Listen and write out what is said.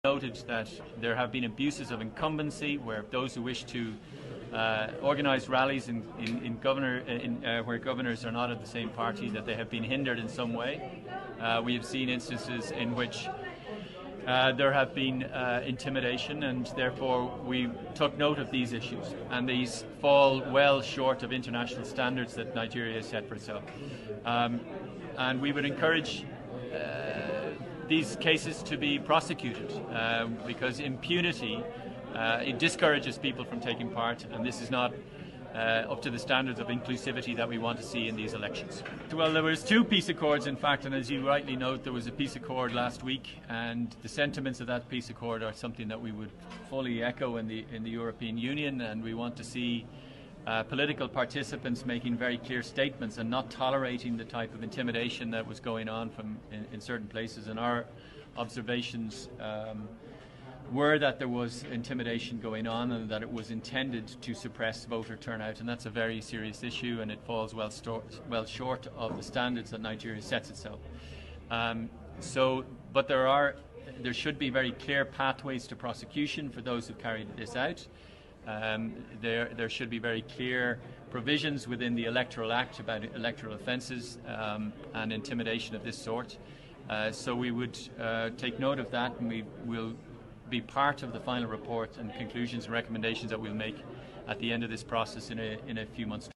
Noted that there have been abuses of incumbency, where those who wish to organise rallies where governors are not of the same party, that they have been hindered in some way. We have seen instances in which there have been intimidation, and therefore we took note of these issues, and these fall well short of international standards that Nigeria has set for itself. And we would encourage these cases to be prosecuted, because impunity it discourages people from taking part, and this is not up to the standards of inclusivity that we want to see in these elections. Well, there was two peace accords, in fact, and as you rightly note, there was a peace accord last week, and the sentiments of that peace accord are something that we would fully echo in the European Union, and we want to see political participants making very clear statements and not tolerating the type of intimidation that was going on in certain places. And our observations were that there was intimidation going on, and that it was intended to suppress voter turnout, and that's a very serious issue, and it falls well short of the standards that Nigeria sets itself. But there should be very clear pathways to prosecution for those who carried this out. There should be very clear provisions within the Electoral Act about electoral offences and intimidation of this sort. So we would take note of that, and we will be part of the final report and conclusions and recommendations that we'll make at the end of this process in a few months' time.